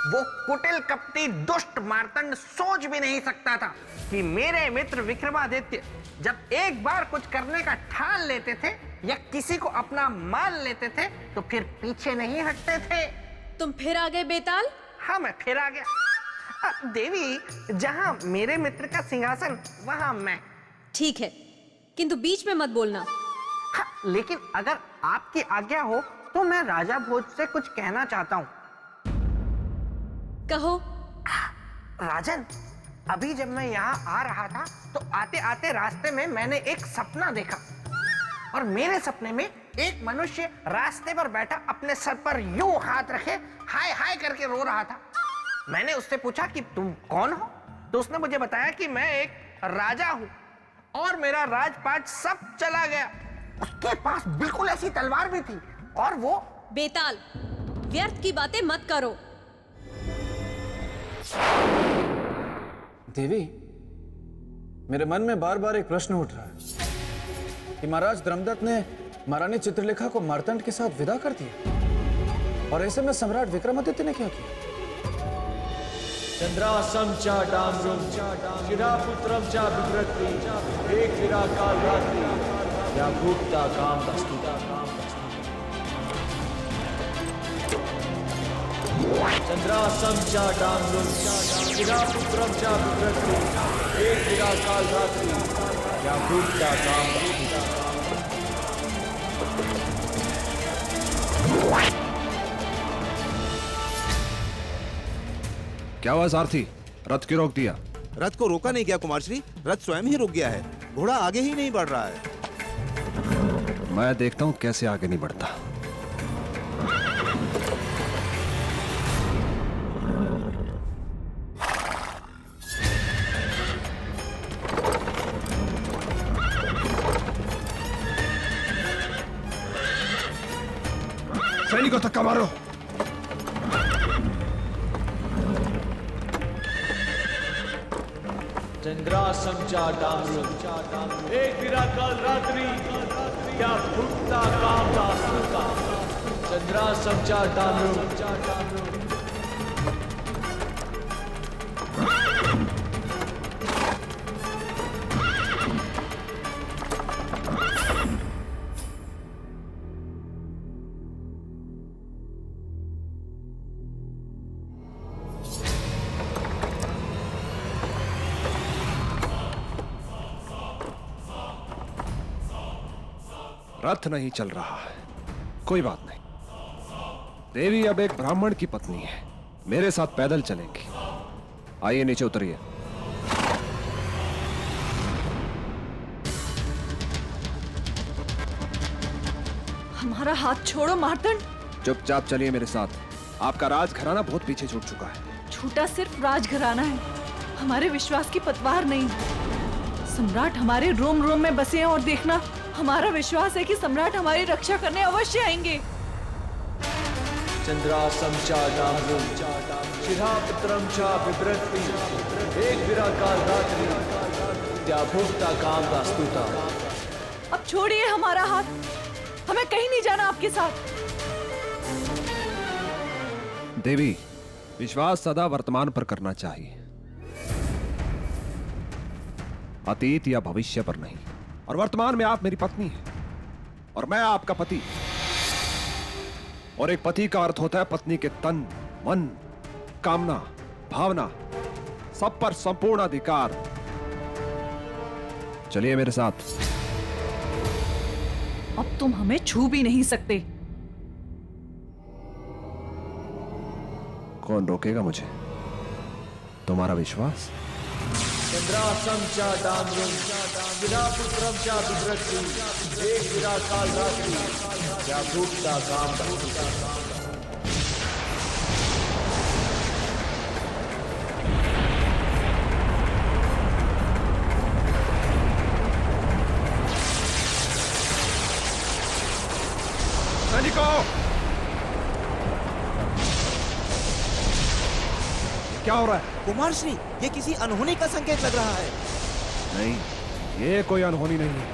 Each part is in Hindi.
वो कुटिल कपटी दुष्ट मार्तंड सोच भी नहीं सकता था कि मेरे मित्र विक्रमादित्य जब एक बार कुछ करने का ठान लेते थे या किसी को अपना मान लेते थे तो फिर पीछे नहीं हटते थे। तुम फिर आ गए बेताल? हाँ, मैं फिर आ गया। देवी, जहां मेरे मित्र का सिंहासन वहां मैं। ठीक है, किंतु बीच में मत बोलना। हाँ, लेकिन अगर आपकी आज्ञा हो तो मैं राजा भोज से कुछ कहना चाहता हूँ। कहो। राजन, अभी जब मैं यहाँ आ रहा था तो आते आते रास्ते में मैंने एक सपना देखा और मेरे सपने में एक मनुष्य रास्ते पर बैठा अपने सर पर यूं हाथ रखे हाय हाय करके रो रहा था। मैंने उससे पूछा कि तुम कौन हो, तो उसने मुझे बताया कि मैं एक राजा हूँ और मेरा राजपाट सब चला गया। उसके पास बिल्कुल ऐसी तलवार भी थी और वो। बेताल, व्यर्थ की बातें मत करो। देवी, मेरे मन में बार बार एक प्रश्न उठ रहा है कि महाराज धर्मदत्त ने महारानी चित्रलेखा को मार्तंड के साथ विदा कर दिया और ऐसे में सम्राट विक्रमादित्य ने क्या किया? चंद्रासम च डाम्रुम शिरापुत्रम च बिभ्रति एक विरा काल रात्रि या भूक्ता काम दस्तुता। चंद्रासम च डाम्रुम शिरापुत्रम च बिभ्रति एक विरा काल रात्रि या भूक्ता काम दस्तुता। क्या हुआ सारथी, रथ क्यों रोक दिया? रथ को रोका नहीं गया कुमार श्री, रथ स्वयं ही रुक गया है। घोड़ा आगे ही नहीं बढ़ रहा है। मैं देखता हूं कैसे आगे नहीं बढ़ता। सैनिकों धक्का मारो। चंद्रासम च डाम्रुम एक विरा काल रात्रि या भूक्ता काम दास्तुता। चंद्रासम च डाम्रुम। रथ नहीं चल रहा है, कोई बात नहीं। देवी अब एक ब्राह्मण की पत्नी है, मेरे साथ पैदल चलेंगी। आइए नीचे उतरिए। हमारा हाथ छोड़ो मार्तंड। चुपचाप चलिए मेरे साथ। आपका राजघराना बहुत पीछे छूट चुका है। छूटा सिर्फ राजघराना है, हमारे विश्वास की पतवार नहीं। सम्राट हमारे रोम रोम में बसे हैं और देखना, हमारा विश्वास है कि सम्राट हमारी रक्षा करने अवश्य आएंगे। चंद्रासम च डाम्रुम शिरापुत्रम च बिभ्रति एक विरा काल रात्रि या भूक्ता काम दास्तुता। अब छोड़िए हमारा हाथ, हमें कहीं नहीं जाना आपके साथ। देवी, विश्वास सदा वर्तमान पर करना चाहिए, अतीत या भविष्य पर नहीं। और वर्तमान में आप मेरी पत्नी हैं और मैं आपका पति। और एक पति का अर्थ होता है पत्नी के तन, मन, कामना, भावना सब पर संपूर्ण अधिकार। चलिए मेरे साथ। अब तुम हमें छू भी नहीं सकते। कौन रोकेगा मुझे? तुम्हारा विश्वास? चंद्रासम च डाम्रुम शिरापुत्रम च बिभ्रति एक विरा काल रात्रि या भूक्ता काम दस्तुता। सैनिकों, क्या हो रहा है? कुमार श्री, ये किसी अनहोनी का संकेत लग रहा है। नहीं, ये कोई अनहोनी नहीं है,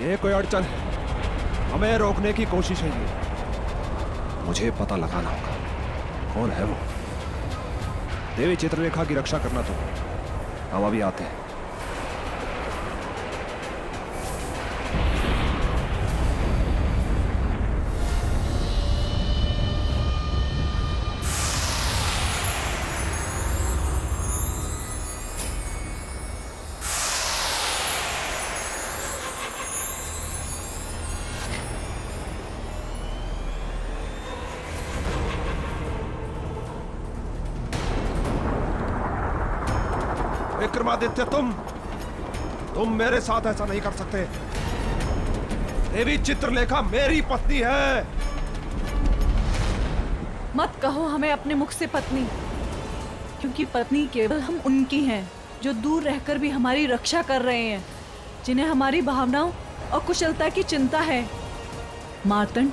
ये कोई अड़चन है। हमें रोकने की कोशिश है ये। मुझे पता लगाना होगा। कौन है वो? देवी चित्रलेखा की रक्षा करना तो हम अभी आते हैं। विक्रमादित्य, तुम मेरे साथ ऐसा नहीं कर सकते। देवी चित्रलेखा मेरी पत्नी है। मत कहो हमें अपने मुख से पत्नी, क्योंकि पत्नी केवल हम उनकी हैं जो दूर रहकर भी हमारी रक्षा कर रहे हैं, जिन्हें हमारी भावनाओं और कुशलता की चिंता है। मार्तंड,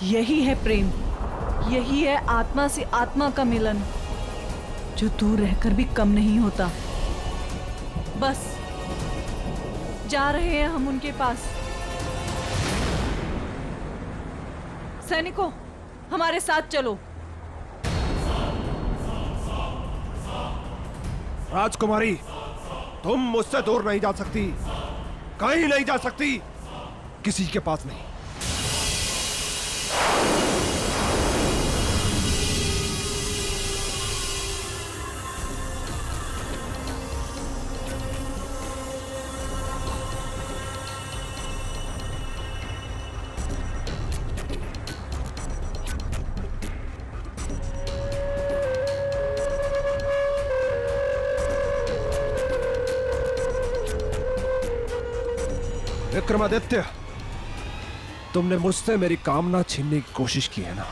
यही है प्रेम, यही है आत्मा से आत्मा का मिलन, जो दूर रहकर भी कम नहीं होता। बस जा रहे हैं हम उनके पास। सैनिकों, हमारे साथ चलो। राजकुमारी, तुम मुझसे दूर नहीं जा सकती, कहीं नहीं जा सकती, किसी के पास नहीं। विक्रमादित्य, तुमने मुझसे मेरी कामना छीनने की कोशिश की है ना?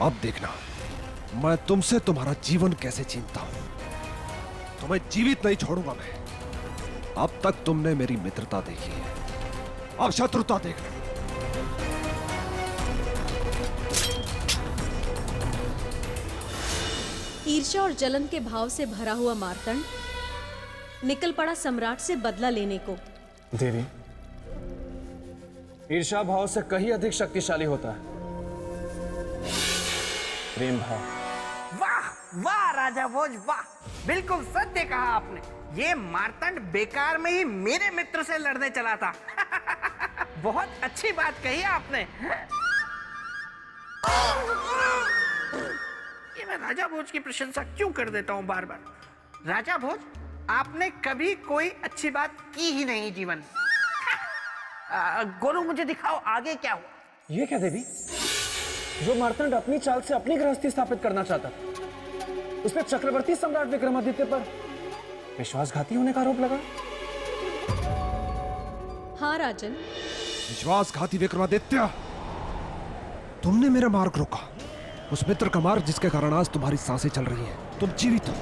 अब देखना मैं तुमसे तुम्हारा जीवन कैसे छीनता हूं। तुम्हें जीवित नहीं छोड़ूंगा मैं। अब तक तुमने मेरी मित्रता देखी है, अब शत्रुता देखना। ईर्ष्या और जलन के भाव से भरा हुआ मार्तंड निकल पड़ा सम्राट से बदला लेने को। देवी, ईर्ष्या भाव से कहीं अधिक शक्तिशाली होता है प्रेम भाव। वाह वाह राजा भोज, वाह, बिल्कुल सत्य कहा आपने। ये मार्तंड बेकार में ही मेरे मित्र से लड़ने चला था। बहुत अच्छी बात कही आपने। ये मैं राजा भोज की प्रशंसा क्यों कर देता हूं बार बार। राजा भोज, आपने कभी कोई अच्छी बात की ही नहीं जीवन। गोलू, मुझे दिखाओ आगे क्या हुआ। ये क्या देवी? जो मार्तंड अपनी चाल से अपनी गृहस्थी स्थापित करना चाहता था, उसने चक्रवर्ती सम्राट विक्रमादित्य पर विश्वासघाती होने का आरोप लगा। हाँ राजन, विश्वासघाती विक्रमादित्य, तुमने मेरा मार्ग रोका, उस मित्र का मार्ग जिसके कारण आज तुम्हारी सांसें चल रही हैं, तुम जीवित हो।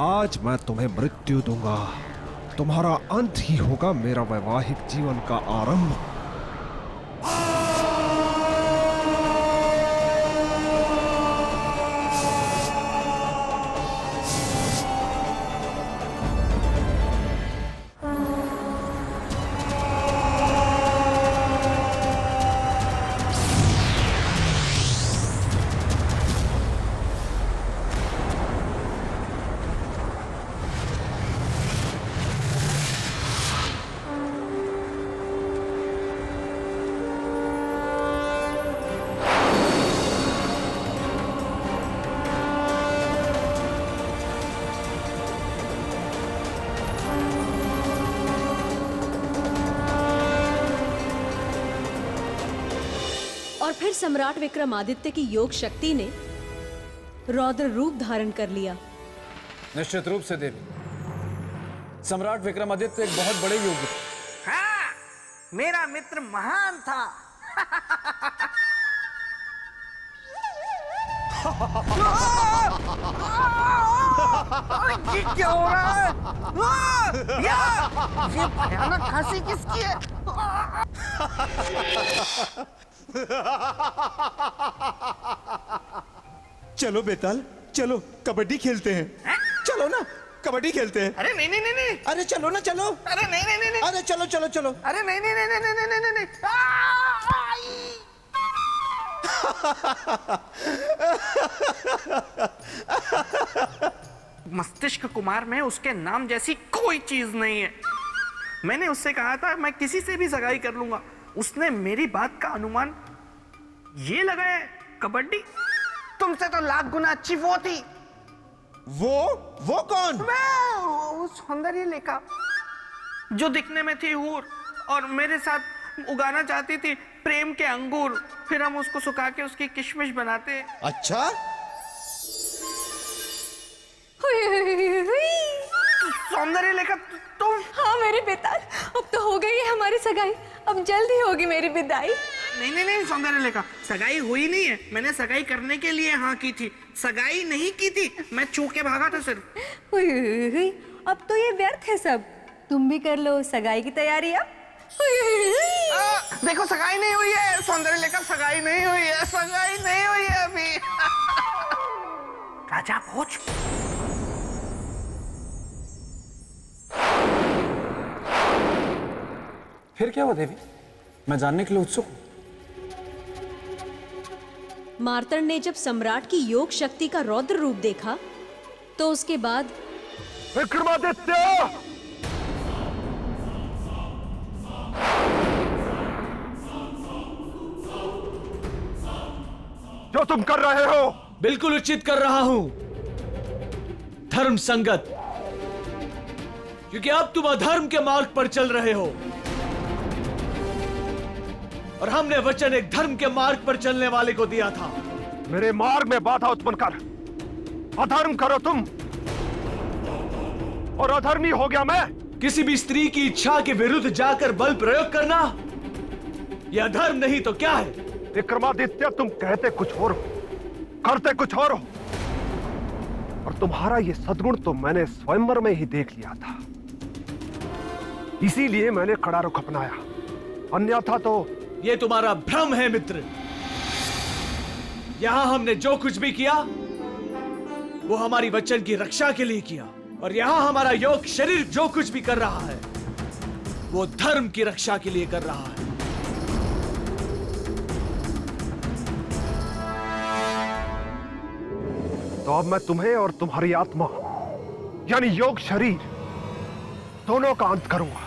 आज मैं तुम्हें मृत्यु दूंगा, तुम्हारा अंत ही होगा मेरा वैवाहिक जीवन का आरंभ। और फिर सम्राट विक्रमादित्य की योग शक्ति ने रौद्र रूप धारण कर लिया। निश्चित रूप से देवी, सम्राट विक्रमादित्य एक बहुत बड़े योगी थे। हाँ, मेरा मित्र महान था। ये क्या हो रहा है? ये भयानक खांसी किसकी है? चलो बेताल, चलो कबड्डी खेलते हैं। चलो ना, कबड्डी खेलते हैं। अरे नहीं नहीं नहीं नहीं, अरे चलो ना, चलो। अरे नहीं नहीं नहीं नहीं, अरे चलो चलो चलो। अरे नहीं नहीं नहीं नहीं नहीं नहीं नहीं नहीं। मस्तिष्क कुमार में उसके नाम जैसी कोई चीज नहीं है। मैंने उससे कहा था मैं किसी से भी सगाई कर लूंगा। उसने मेरी बात का अनुमान ये लगाया है, कबड्डी। तुमसे तो लाख गुना अच्छी वो थी। वो कौन? वो सौंदर्य लेखा जो दिखने में थी हूर और मेरे साथ उगाना चाहती थी प्रेम के अंगूर। फिर हम उसको सुखा के उसकी किशमिश बनाते। अच्छा, सौंदर्य लेखा तुम? हाँ मेरे पिता, अब तो हो गई है हमारी सगाई, अब जल्द ही होगी मेरी विदाई। नहीं सौंदर्य लेखा, सगाई हुई नहीं है। मैंने सगाई करने के लिए हाँ की थी, सगाई नहीं की थी। मैं छू के भागा था सिर्फ। हुई, अब तो ये व्यर्थ है सब। तुम भी कर लो सगाई की तैयारी अब। देखो सगाई नहीं हुई है सौंदर्य लेखा, सगाई नहीं हुई है, सगाई नहीं हुई है अभी। राजा भोज, फिर क्या हुआ देवी? मैं जानने के लिए उत्सुक हूं। मार्तंड ने जब सम्राट की योग शक्ति का रौद्र रूप देखा तो उसके बाद विक्रमादित्य! जो तुम कर रहे हो बिल्कुल उचित कर रहा हूं, धर्म संगत, क्योंकि अब तुम अधर्म के मार्ग पर चल रहे हो और हमने वचन एक धर्म के मार्ग पर चलने वाले को दिया था। मेरे मार्ग में बाधा उत्पन्न कर अधर्म करो तुम, और अधर्मी हो गया मैं। किसी भी स्त्री की इच्छा के विरुद्ध जाकर बल प्रयोग करना यह धर्म नहीं तो क्या है? विक्रमादित्य, तुम कहते कुछ और हो, करते कुछ और हो, और तुम्हारा ये सद्गुण तो मैंने स्वयंवर में ही देख लिया था। इसीलिए मैंने कड़ा रुख अपनाया, अन्यथा तो यह तुम्हारा भ्रम है मित्र। यहां हमने जो कुछ भी किया वो हमारी वचन की रक्षा के लिए किया, और यहां हमारा योग शरीर जो कुछ भी कर रहा है वो धर्म की रक्षा के लिए कर रहा है। तो अब मैं तुम्हें और तुम्हारी आत्मा यानी योग शरीर दोनों का अंत करूंगा।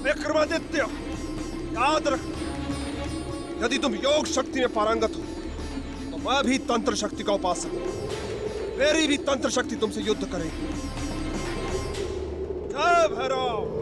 विक्रमादित्य, याद रख, यदि तुम योग शक्ति में पारंगत हो तो मैं भी तंत्र शक्ति का उपासक हूं। मेरी भी तंत्र शक्ति तुमसे युद्ध करेगी। जय भैरव।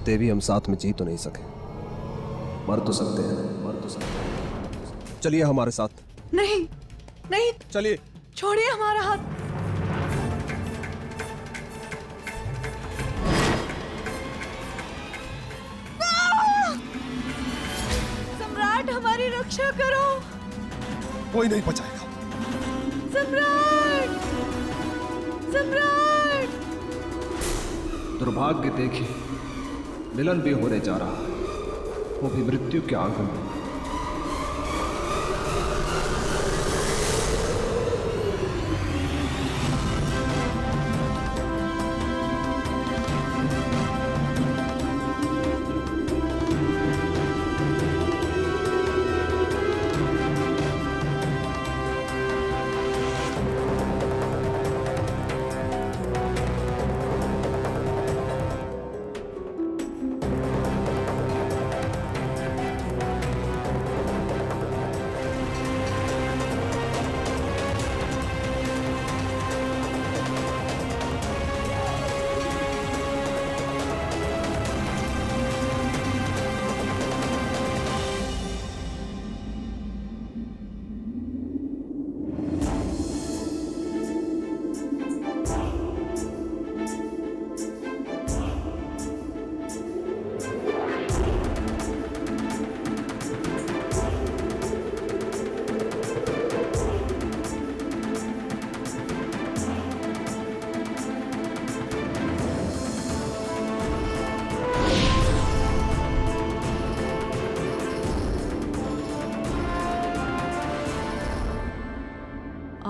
देवी हम साथ में जी तो नहीं सके, मर तो सकते हैं, मर तो सकते हैं। चलिए हमारे साथ। नहीं नहीं, चलिए। छोड़िए हमारा हाथ। सम्राट, हमारी रक्षा करो। कोई नहीं बचाएगा। सम्राट, सम्राट। दुर्भाग्य देखिए, मिलन भी होने जा रहा है, वो भी मृत्यु के आंगन में।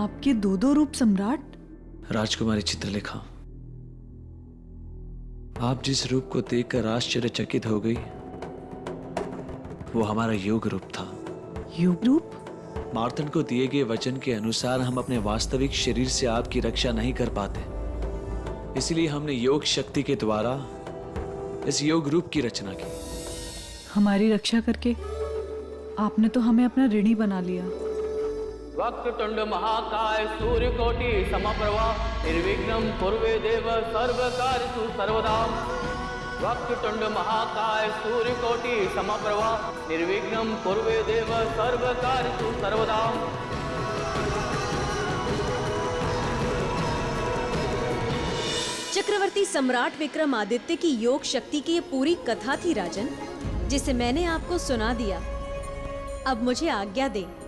आपके दो दो रूप सम्राट। राजकुमारी चित्रलेखा, आप जिस रूप को देखकर आश्चर्यचकित हो गई, वो हमारा योग रूप था। योग रूप? मार्तंड को दिए गए वचन के अनुसार हम अपने वास्तविक शरीर से आपकी रक्षा नहीं कर पाते, इसलिए हमने योग शक्ति के द्वारा इस योग रूप की रचना की। हमारी रक्षा करके आपने तो हमें अपना ऋणी बना लिया। वक्रतुंड महाकाय सूर्यकोटि समप्रभा निर्विघ्नं कुर्वे देव सर्वकार्येषु सर्वदा। वक्रतुंड महाकाय सूर्यकोटि समप्रभा निर्विघ्नं कुर्वे देव सर्वकार्येषु सर्वदा। चक्रवर्ती सम्राट विक्रमादित्य की योग शक्ति की ये पूरी कथा थी राजन, जिसे मैंने आपको सुना दिया। अब मुझे आज्ञा दें।